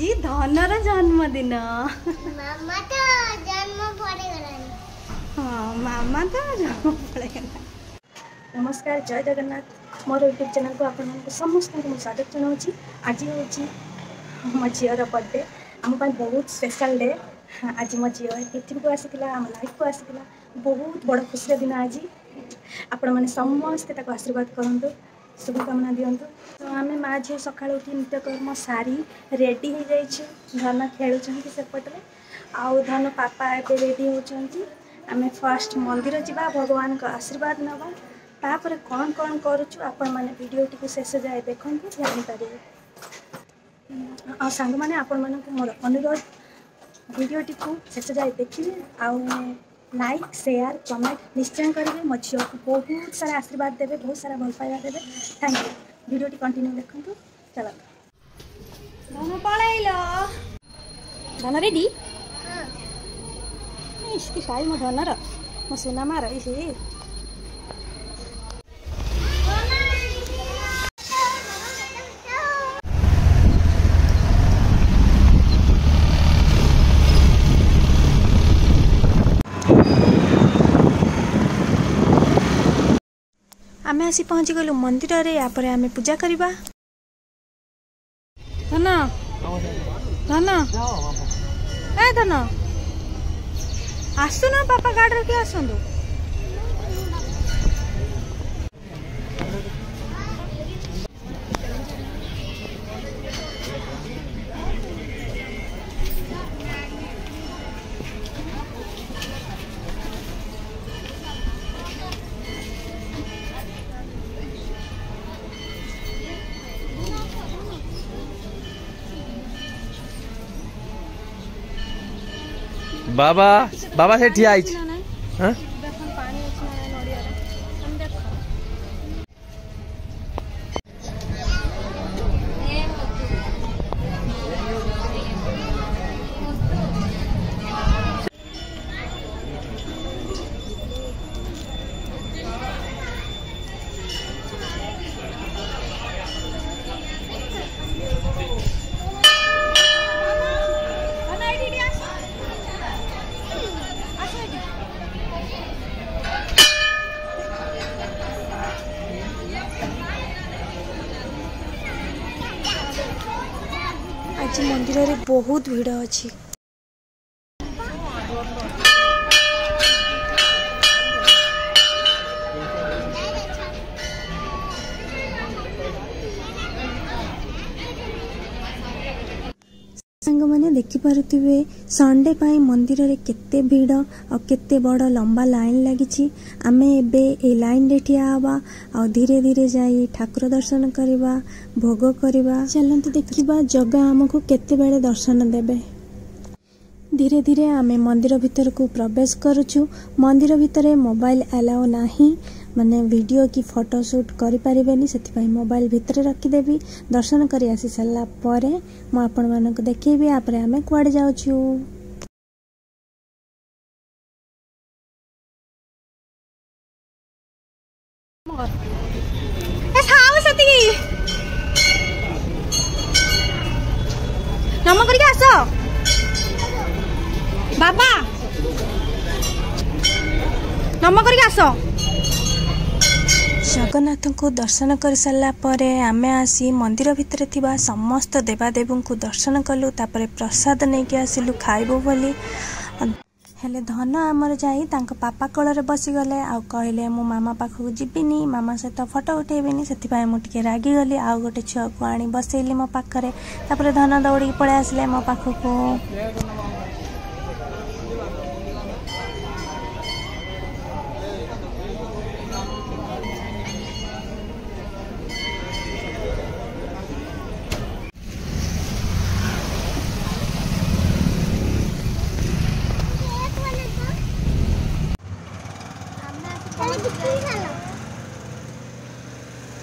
धनर जन्मदिन। मामा तो जन्म पड़ेगलानी। हाँ मामा तो जन्म पड़ेगला। नमस्कार, जय जगन्नाथ। मोर यूट्यूब चैनल को आपण समस्त को स्वागत जनाऊँगी। आज हूँ मो झीर बर्थडे, आम बहुत स्पेशल डे। आज मो झी पृथ्वी को आसाला, आम लाइफ को आसाला। बहुत बड़ खुशी दिन आज। आपण मैंने समस्ते आशीर्वाद करूँ, शुभकामना दिंतु। तो आम माँ झी सका उठी नित्यकर्म सारी रेडी हो जाइए। धन खेलुंट सेपटे, आउ धन पापा ए रेडी होती। आम फर्स्ट मंदिर जावा, भगवान का आशीर्वाद नवा, तापर कौन कौन करुचु आपण मैंने वीडियो टी शेष जाए देखते जानीपर। आ सांग मैंने आपण मानक मोर अनुरोध, वीडियो टी शेष जाए देखिए, आउ लाइक शेयर कमेंट निश्चय करेंगे। मो झी को बहुत सारा आशीर्वाद देवे, बहुत सारा भल पाइबा देवे। Thank you. Video T continue देखते। चलो धन पलैलो। धन रेडी? इसकी शाही मो धनर मो सुना मार इसे। आमे आसी पहुँची गलु मंदिर रे। यापर आमे पूजा करबा। धन धन ए धन आसु ना, पापा गाड़ी रखी आसंदु। बाबा बाबा से ठिया आइछ। हां आज मंदिर रे बहुत भीड़ अच्छी। सांग मैंने देखिपे संडे पाई मंदिर रे केते भीड़ और केते बड़ लंबा लाइन लगी। आमे एबे ए लाइन रे ठिया हवा और धीरे धीरे जाई ठाकुर दर्शन करवा, भोग करवा। चलते देखिबा जगह हमको केते बेले दर्शन देबे। धीरे धीरे आमे मंदिर भीतर को प्रवेश करुछु। मंदिर भीतर मोबाइल अलाउ नाही, माने वीडियो की फोटो शूट करि परिबेनी, सेति मोबाइल भीतर रखिदेवी। दर्शन करी आसी सारा पर मु आपण मानक देखेबी आपरे आमे कुआडे जाउछु। ए साउ सती नम करिके आसो बाबा, नम करिके आसो। जगन्नाथ को दर्शन कर सारा पर आमे आसी मंदिर भितर थिबा समस्त देवादेव को दर्शन कलु। तापर प्रसाद नहीं कि आसिलु खाइबो बोली। हेले धन आमर जाई तांको पापा कोଳରେ बसीगले आ कहले मो मामा पाखକୁ ଯିବିନି, मामा सहित फोटो उठेबिनी। सेतिपाई मु टिके रागी गली, आ गोटे छुआ को आनी बसैली मो पाखरे। तापर धन दौड़ी पळे आसले मो पाखକୁ।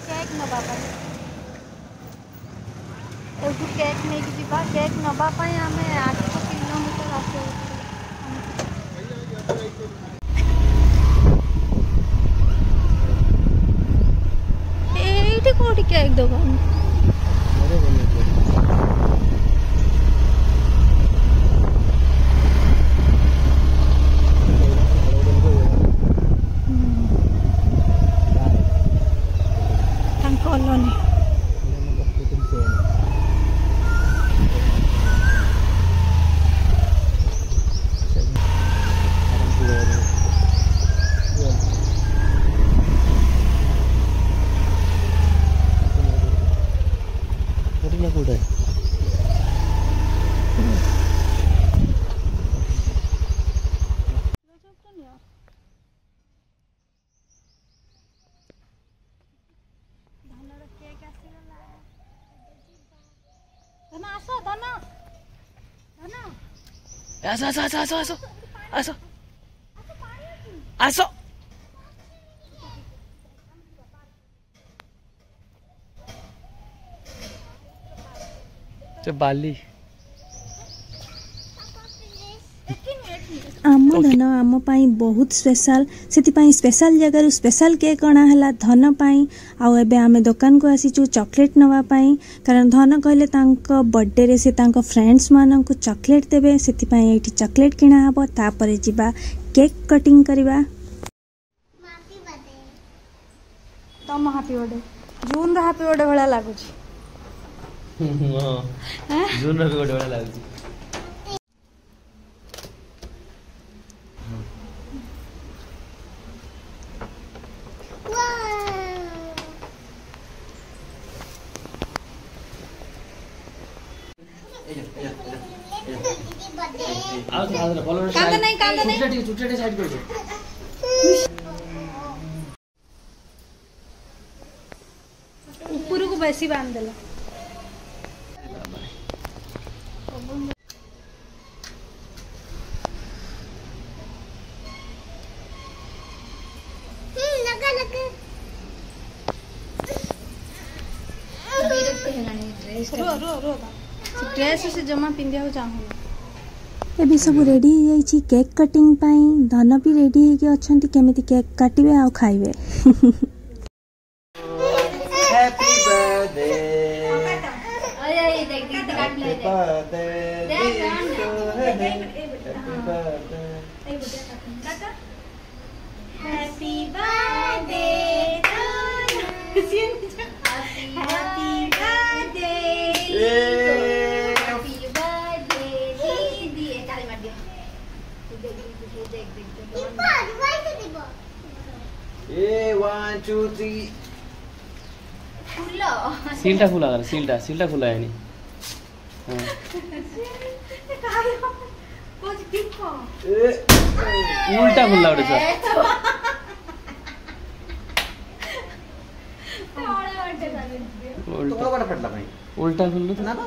केक नबा केक नहीं जीवा। केक नबाई आम 8 किलोमीटर आस ये कौटी केक दुकान आसो आसो आसो आसो आसो आसो आसो बाली आम धन आम पाई बहुत स्पेशल से स्पेशल जगार स्पेशल केक अणा है धन पाई आउ एबे आमे दुकान को आसीचु चॉकलेट नवा पाई कारण धन कहले तांको बर्थडे रे से तांको फ्रेंड्स मानन को चॉकलेट देबे सेति पाई एठी चॉकलेट किना हबो तापरे जिबा केक कटिंग करबा। हैप्पी बर्थडे तम हैप्पी बर्थडे जून रो हैप्पी बर्थडे भला लागु छी जून रो गोडे वाला लागु कांदा नहीं चुटटे साइड कर दे ऊपर को बेसी बांध देला लगा लगा रो ड्रेस से जमा पिंदिया चाहूँ एबे सब रेडी हो जाइछि केक कटिंग पाई धन भी रेडी हो के अछंती केमिति केक काटिबे आ खाइबे। Happy birthday happy birthday One, two, three. सीलटा खुला कर सीलटा खुला है नहीं उल्टा खुला उड़े सर उल्टा खुल्लू ना ना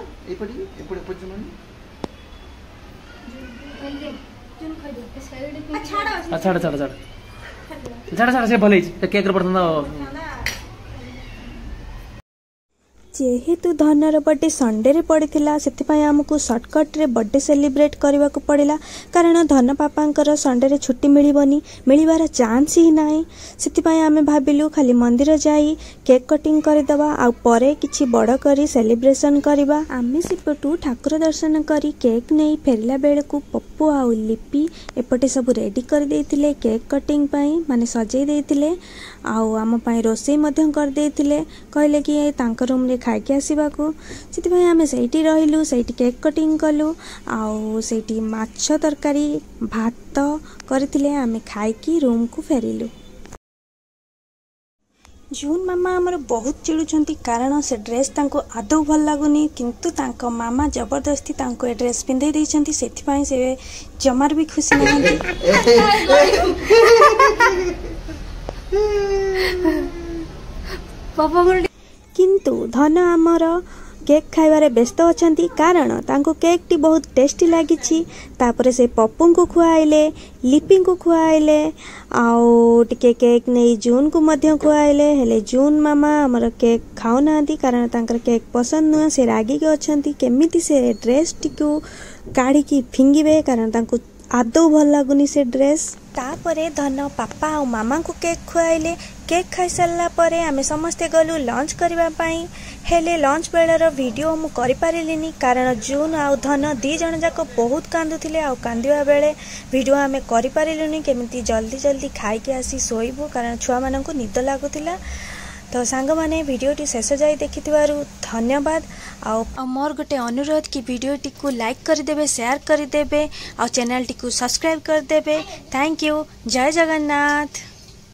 छाड़ से भले केक पड़ता जेहेतु धनर बर्थडे संडे रे पड़ीथिला सेतिपाई हमकु शॉर्टकट रे बर्थडे सेलिब्रेट करबा को पड़िला कारण धन पापांकर संडे रे छुट्टी मिलिबनी मिलिबार चांस ही नाही सेतिपाई आमे भाबिलु खाली मंदिर जाई केक कटिंग करि दबा आ परे किछि बड़ करी सेलिब्रेशन करबा आमे सिपटू ठाकुर दर्शन करी केक नै फेरला बेल को पप्पू आ लिपि एपटे सब रेडी कर देथिले केक कटिंग पाई माने सजै देथिले आउ आम पाई रोसई मध्यम कर देथिले कहले कि तांकर रूम रे खाइके आसवाकू से आम से रहिलु से केक कटिंग कलु आउ से माछ तरकारी भात करथिले आमे खाइकी रूम को फेरिलु। जून मामा आमर बहुत चिड़ुचंती कारण से ड्रेस तांको आदौ भल लागुनी किंतु तांको मामा जबरदस्ती तांको ए ड्रेस पिंधे देइछंती सेथिपाई से जमार भी खुशी नहंती किंतु धन आमर केक खाइबारे व्यस्त अछंती कारण तांको केक टी बहुत टेस्टी लागिछि तापरे से पप्पू को खुआइले लिपि को खुआइले आउ टिके केक नहीं जून को मध्य खुआइले हेले जून मामा आमर केक खाउ नांती कारण तांकर केक पसंद नुह से रागी के अछंती केमिति से ड्रेस टी को काढ़ी की फिंगिबे कारण तांको आदौ भल लागुनी से ड्रेस तापरे धन पापा और मामा को केक खुआइले केक खाई सारा परे आमे समस्ते गलु लंच करबा पाई हेले लंच बेलर वीडियो मु करि पारिलिनी कारण जून आ धन दी जण जाक बहुत कांदुथिले आ कांदिबा बेले वीडियो आमे करि पारिलुनी केमिति जल्दी जल्दी खाई के आसी सोइबो कारण छुआ मानन को निद लागुथिला तो सांग माने वीडियोटी शेष जाई देखिथिबारु धन्यवाद आ मोर गोटे अनुरोध कि वीडियोटी को लाइक कर देबे शेयर कर देबे आ चैनल टी को सब्सक्राइब कर देबे थैंक यू जय जगन्नाथ।